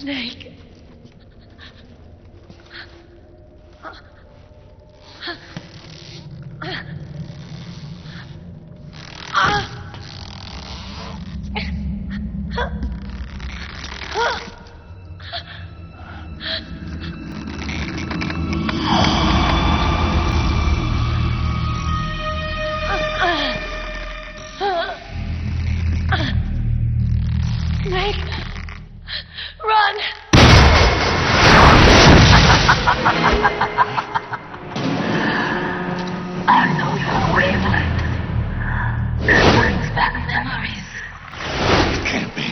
Snake. Snake, run! I know your wavelength. It brings back memories. It can't be.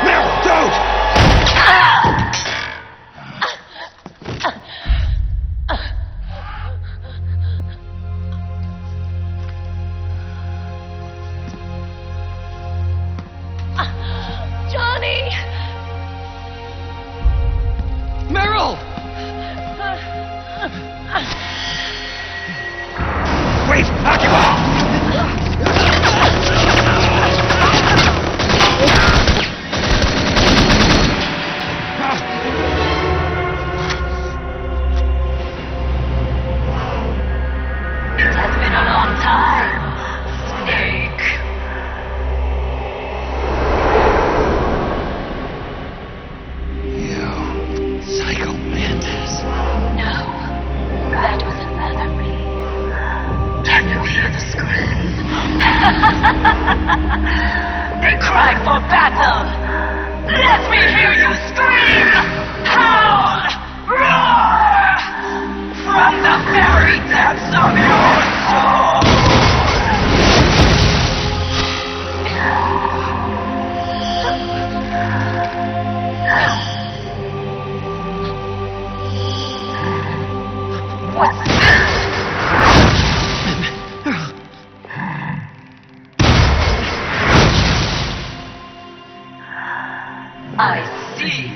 Meryl, don't! Johnny! Meryl! Wait! Occupy! It has been a long time, Snake. You psycho mantis. No, that was another me. Can you hear the screams? They cry for battle. Let me hear you scream! Howl! Roar! From the very depths of your soul! What's this? I see.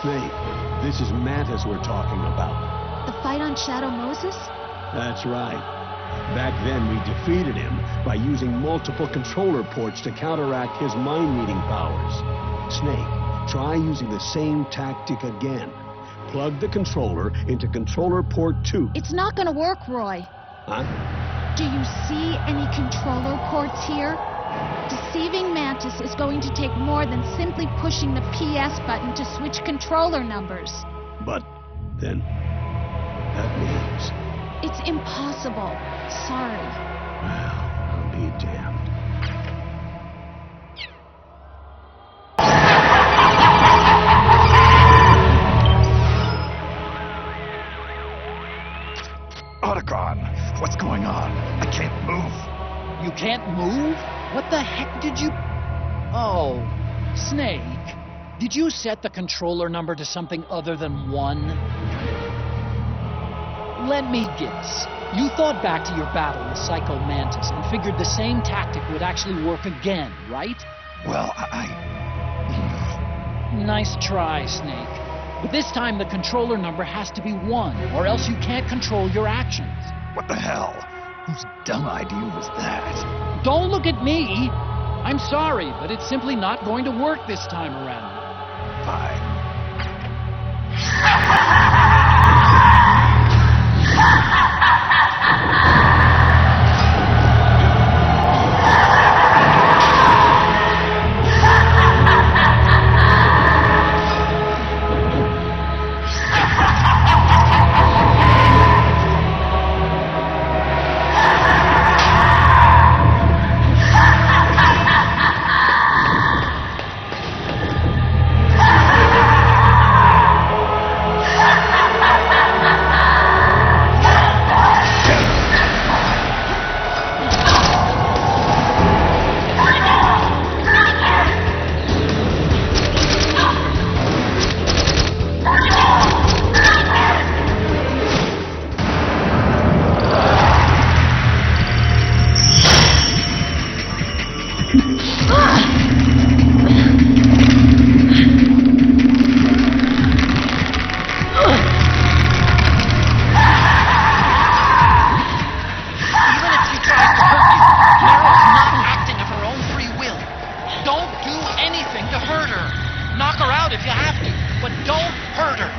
Snake, this is Mantis we're talking about. The fight on Shadow Moses? That's right. Back then, we defeated him by using multiple controller ports to counteract his mind-reading powers. Snake, try using the same tactic again. Plug the controller into controller port 2. It's not gonna work, Roy. Huh? Do you see any controller ports here? Deceiving Mantis is going to take more than simply pushing the PS button to switch controller numbers. But then, that means... It's impossible. Sorry. Well, I'll be damned. Otacon, what's going on? I can't move. You can't move? What the heck did you... Oh, Snake. Did you set the controller number to something other than 1? Let me guess. You thought back to your battle with Psycho Mantis and figured the same tactic would actually work again, right? Well, Nice try, Snake. But this time the controller number has to be 1, or else you can't control your actions. What the hell? Whose dumb idea was that? Don't look at me! I'm sorry, but it's simply not going to work this time around. Fine. Knock her out if you have to, but don't hurt her.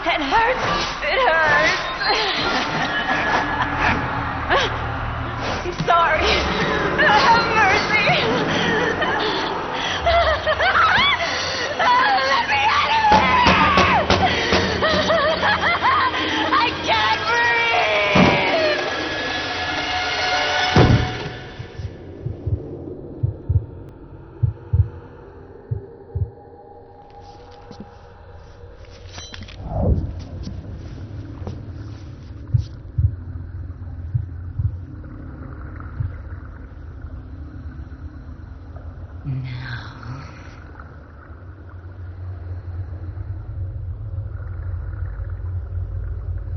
It hurts. It hurts. I'm sorry. Have mercy. Let me out of here! I can't breathe! Now,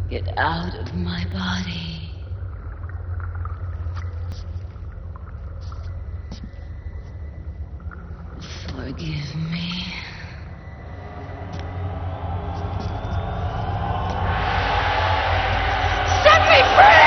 get out of my body. Forgive me. Set me free!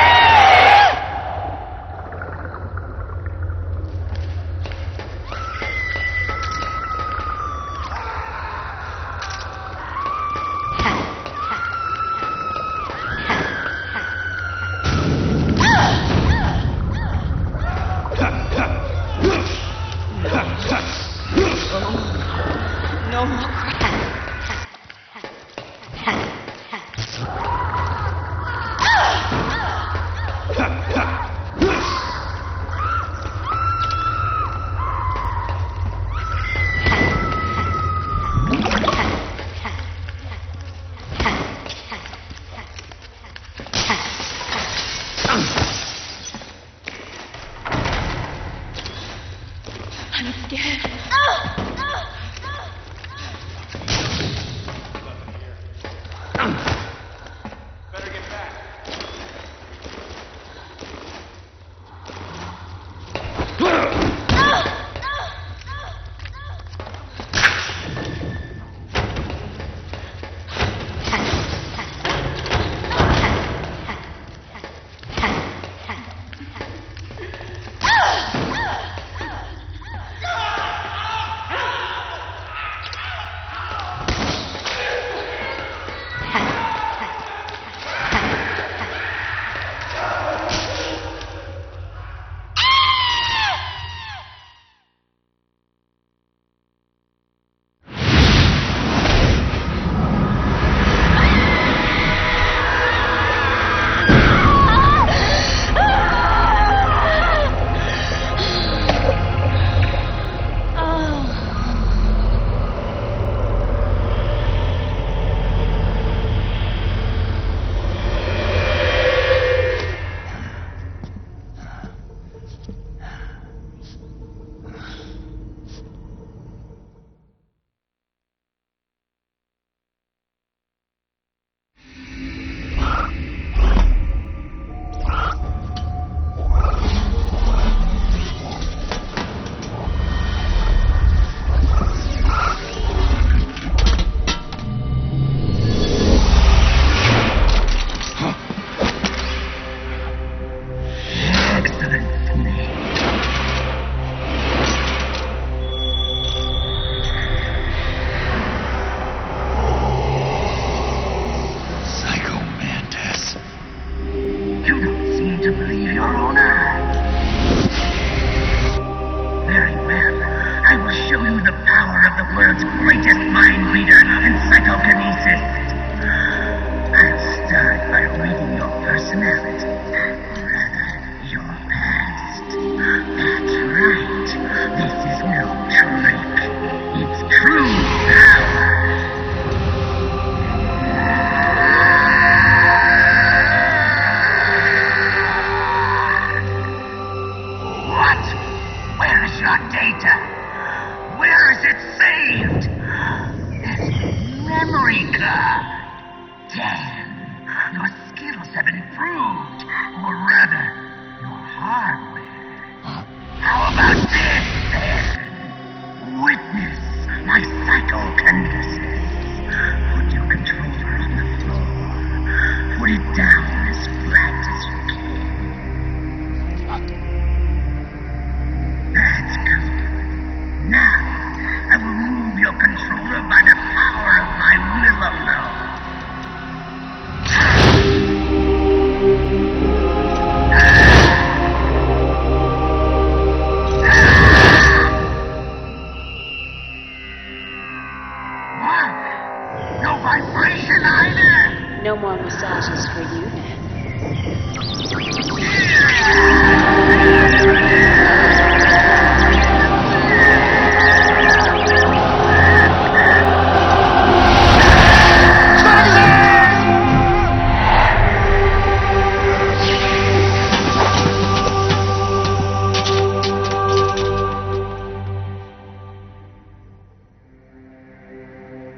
No more massages for you then.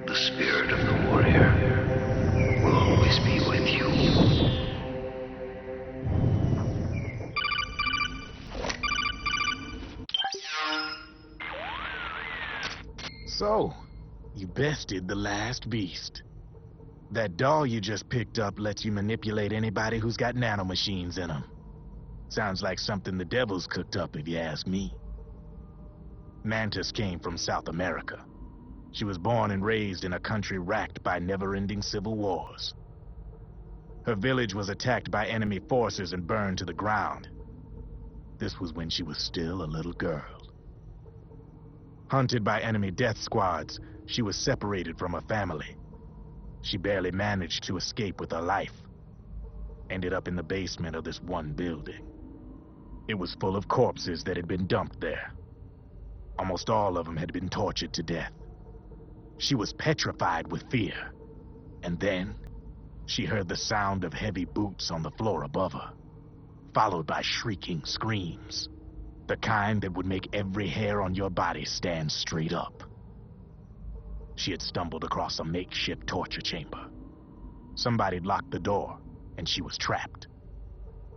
The spirit of the warrior will always be with you. So, you bested the last beast. That doll you just picked up lets you manipulate anybody who's got nanomachines in them. Sounds like something the devil's cooked up, if you ask me. Mantis came from South America. She was born and raised in a country racked by never-ending civil wars. Her village was attacked by enemy forces and burned to the ground. This was when she was still a little girl. Hunted by enemy death squads, she was separated from her family. She barely managed to escape with her life. Ended up in the basement of this one building. It was full of corpses that had been dumped there. Almost all of them had been tortured to death. She was petrified with fear. And then, she heard the sound of heavy boots on the floor above her, followed by shrieking screams. The kind that would make every hair on your body stand straight up. She had stumbled across a makeshift torture chamber. Somebody'd locked the door, and she was trapped.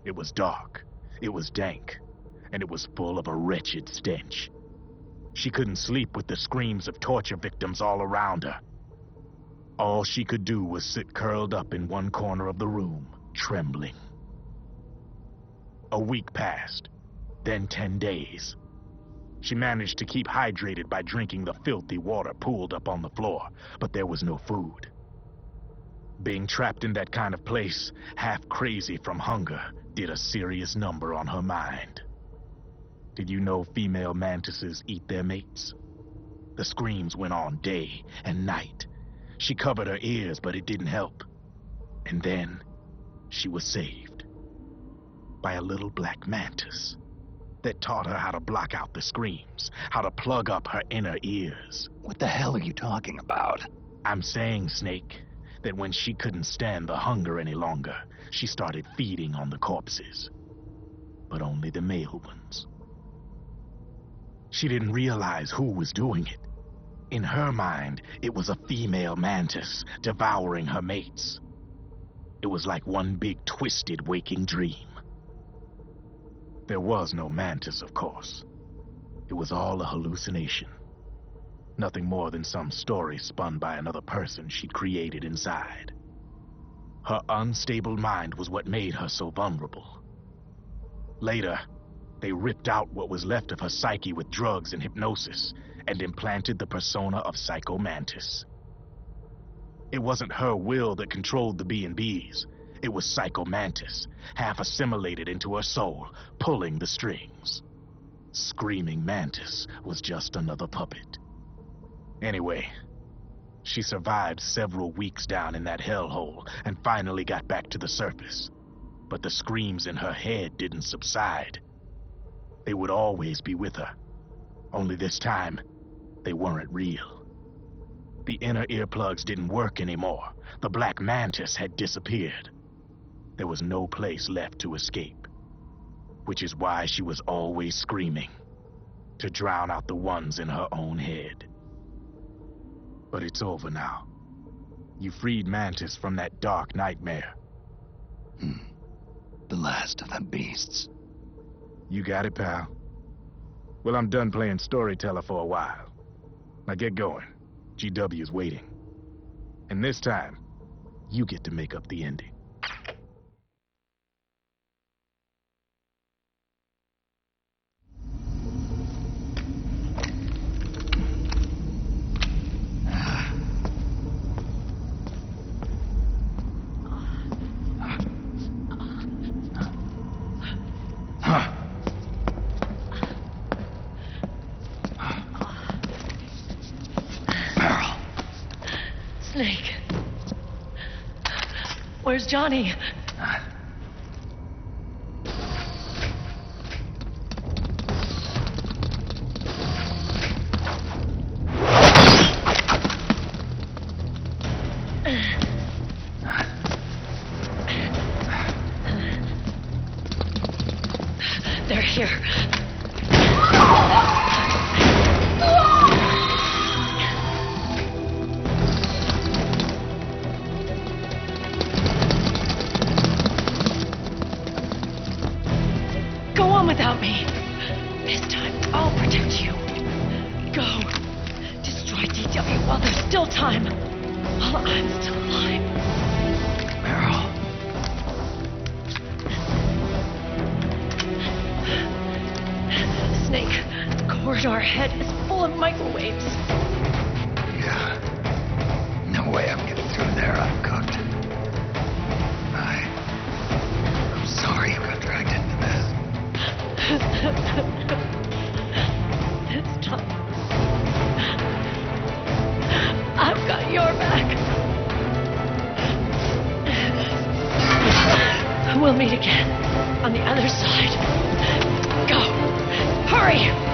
It was dark, it was dank, and it was full of a wretched stench. She couldn't sleep with the screams of torture victims all around her. All she could do was sit curled up in one corner of the room, trembling. A week passed, then 10 days. She managed to keep hydrated by drinking the filthy water pooled up on the floor, but there was no food. Being trapped in that kind of place, half crazy from hunger, did a serious number on her mind. Did you know female mantises eat their mates? The screams went on day and night. She covered her ears, but it didn't help. And then, she was saved. By a little black mantis that taught her how to block out the screams, how to plug up her inner ears. What the hell are you talking about? I'm saying, Snake, that when she couldn't stand the hunger any longer, she started feeding on the corpses. But only the male ones. She didn't realize who was doing it. In her mind, it was a female mantis devouring her mates. It was like one big twisted waking dream. There was no mantis, of course. It was all a hallucination. Nothing more than some story spun by another person she'd created inside. Her unstable mind was what made her so vulnerable. Later, they ripped out what was left of her psyche with drugs and hypnosis and implanted the persona of Psycho Mantis. It wasn't her will that controlled the B&Bs. It was Psycho Mantis, half assimilated into her soul, pulling the strings. Screaming Mantis was just another puppet. Anyway, she survived several weeks down in that hellhole and finally got back to the surface. But the screams in her head didn't subside. They would always be with her. Only this time, they weren't real. The inner earplugs didn't work anymore. The black mantis had disappeared. There was no place left to escape. Which is why she was always screaming, to drown out the ones in her own head. But it's over now. You freed Mantis from that dark nightmare. The last of them beasts. You got it, pal. Well, I'm done playing storyteller for a while. Now get going. GW's waiting. And this time, you get to make up the ending. Snake. Where's Johnny? They're here. Go on without me. This time, I'll protect you. Go. Destroy DW while there's still time. While I'm still alive. Meryl. Snake, the corridor ahead is full of microwaves. Yeah. No way I'm getting through there uncooked. I'm sorry you got dragged into this. This time, I've got your back. We'll meet again on the other side. Go. Hurry!